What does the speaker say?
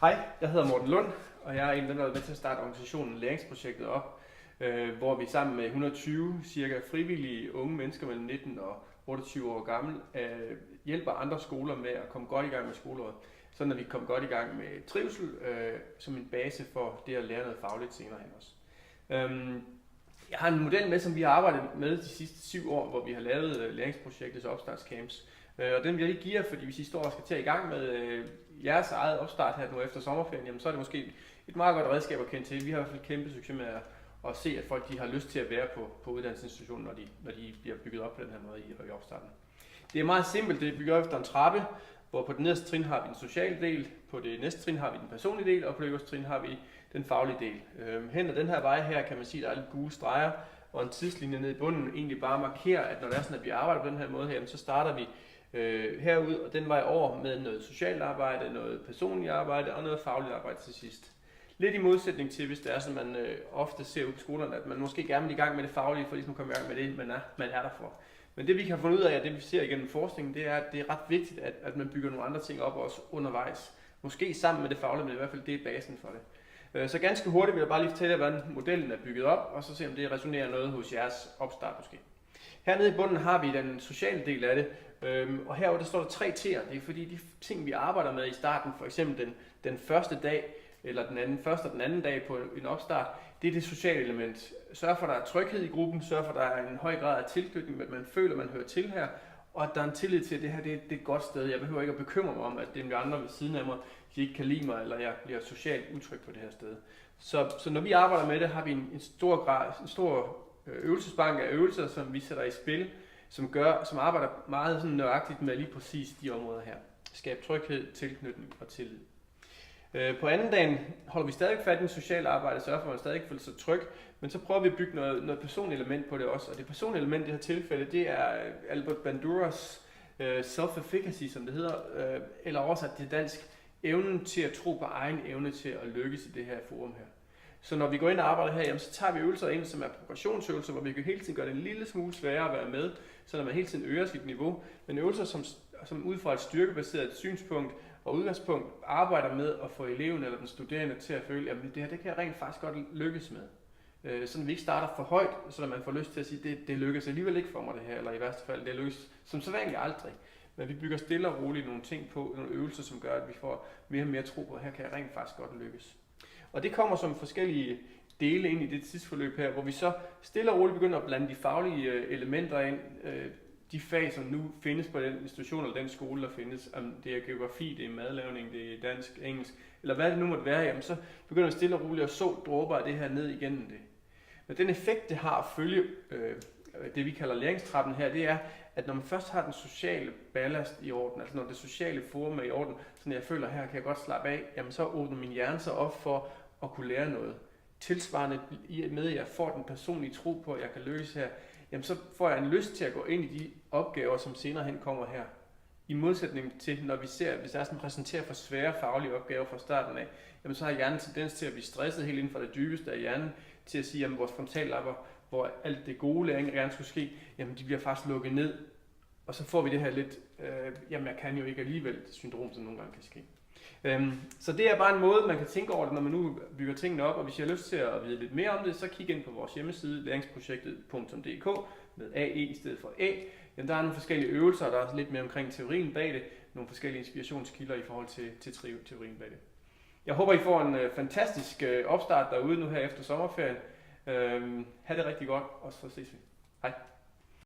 Hej, jeg hedder Morten Lund, og jeg er en af dem, der er med til at starte organisationen Læringsprojektet op, hvor vi sammen med 120 cirka frivillige unge mennesker mellem 19 og 28 år gamle hjælper andre skoler med at komme godt i gang med skoleåret, sådan at vi kommer godt i gang med trivsel som en base for det at lære noget fagligt senere hen også. Jeg har en model med, som vi har arbejdet med de sidste 7 år, hvor vi har lavet Læringsprojektets opstartscamps. Og den vil jeg lige give jer, fordi hvis I står og skal til i gang med jeres eget opstart her nu efter sommerferien, jamen, så er det måske et meget godt redskab at kende til. Vi har i hvert fald kæmpe succes med at se, at folk de har lyst til at være på uddannelsesinstitutionen, når de bliver bygget op på den her måde i opstarten. Det er meget simpelt. Det er bygget op efter en trappe, hvor på det nederste trin har vi den sociale del, på det næste trin har vi den personlige del, og på det øverste trin har vi den faglige del. Hen ad den her vej her kan man sige, at der er lidt gule streger og en tidslinje nede i bunden, egentlig bare markerer, at når det er sådan, at vi arbejder på den her måde her, så starter vi herud og den vej over med noget socialt arbejde, noget personligt arbejde og noget fagligt arbejde til sidst. Lidt i modsætning til, hvis det er sådan, man ofte ser ud på skolerne, at man måske gerne vil i gang med det faglige, for ligesom at komme i gang med det, man er der for. Men det vi kan finde ud af, og det vi ser igennem forskningen, det er, at det er ret vigtigt, at man bygger nogle andre ting op også undervejs. Måske sammen med det faglige, men i hvert fald det er basen for det. Så ganske hurtigt vil jeg bare lige fortælle jer, hvordan modellen er bygget op, og så se om det resonerer noget hos jeres opstart måske. Hernede i bunden har vi den sociale del af det, og herude der står der 3 T'er. Det er fordi de ting, vi arbejder med i starten, for eksempel den første dag, eller første og den anden dag på en opstart, det er det sociale element. Sørg for, at der er tryghed i gruppen, sørg for, at der er en høj grad af tilknytning, at man føler, at man hører til her, og at der er en tillid til, at det her det er et godt sted. Jeg behøver ikke at bekymre mig om, at det er andre ved siden af mig, de ikke kan lide mig, eller jeg bliver socialt utryg på det her sted. Så når vi arbejder med det, har vi en stor øvelsesbank af øvelser, som vi sætter i spil, som arbejder meget sådan nøjagtigt med lige præcis de områder her. Skab tryghed, tilknytning og tillid. På anden dagen holder vi stadig fat i det sociale arbejde, sørger for, at man stadig føler sig tryg, men så prøver vi at bygge noget personligt element på det også. Og det personlige element i det her tilfælde, det er Albert Banduras self-efficacy, som det hedder, eller oversat til dansk, evnen til at tro på egen evne til at lykkes i det her forum her. Så når vi går ind og arbejder her, jamen, så tager vi øvelser ind, som er progressionsøvelser, hvor vi kan hele tiden gøre det en lille smule sværere at være med, så man hele tiden øger sit niveau. Men øvelser, som ud fra et styrkebaseret synspunkt og udgangspunkt arbejder med at få eleven eller den studerende til at føle, at det her det kan jeg rent faktisk godt lykkes med. Så vi ikke starter for højt, så man får lyst til at sige, det lykkes alligevel ikke for mig det her, eller i værste fald, det lykkes som så vanligt aldrig. Men vi bygger stille og roligt nogle ting på, nogle øvelser, som gør, at vi får mere og mere tro på, at her kan jeg rent faktisk godt lykkes. Og det kommer som forskellige dele ind i det tidsforløb her, hvor vi så stille og roligt begynder at blande de faglige elementer ind, de fag, som nu findes på den institution eller den skole, der findes, om det er geografi, det er madlavning, det er dansk, engelsk, eller hvad det nu måtte være, jamen så begynder vi stille og roligt at så dråber af det her ned igennem det. Men den effekt, det har at følge det, vi kalder læringstrappen her, det er, at når man først har den sociale ballast i orden, altså når det sociale forum er i orden, så når jeg føler, at her kan jeg godt slappe af, jamen så åbner min hjerne sig op for at kunne lære noget. Tilsvarende med, at jeg får den personlige tro på, at jeg kan løse her, jamen så får jeg en lyst til at gå ind i de opgaver, som senere hen kommer her. I modsætning til, når vi ser, hvis jeg sådan præsenterer for svære faglige opgaver fra starten af, jamen så har hjernen tendens til at blive stresset helt inden for det dybeste af hjernen, til at sige, at vores frontallapper, hvor alt det gode læring gerne skulle ske, jamen de bliver faktisk lukket ned. Og så får vi det her lidt, jamen jeg kan jo ikke alligevel, det syndrom, som nogle gange kan ske. Så det er bare en måde, man kan tænke over det, når man nu bygger tingene op, og hvis I har lyst til at vide lidt mere om det, så kig ind på vores hjemmeside, læringsprojektet.dk med AE i stedet for A. Jamen, der er nogle forskellige øvelser, og der er lidt mere omkring teorien bag det, nogle forskellige inspirationskilder i forhold til teorien bag det. Jeg håber, I får en fantastisk opstart derude nu her efter sommerferien. Ha' det rigtig godt, og så ses vi. Hej.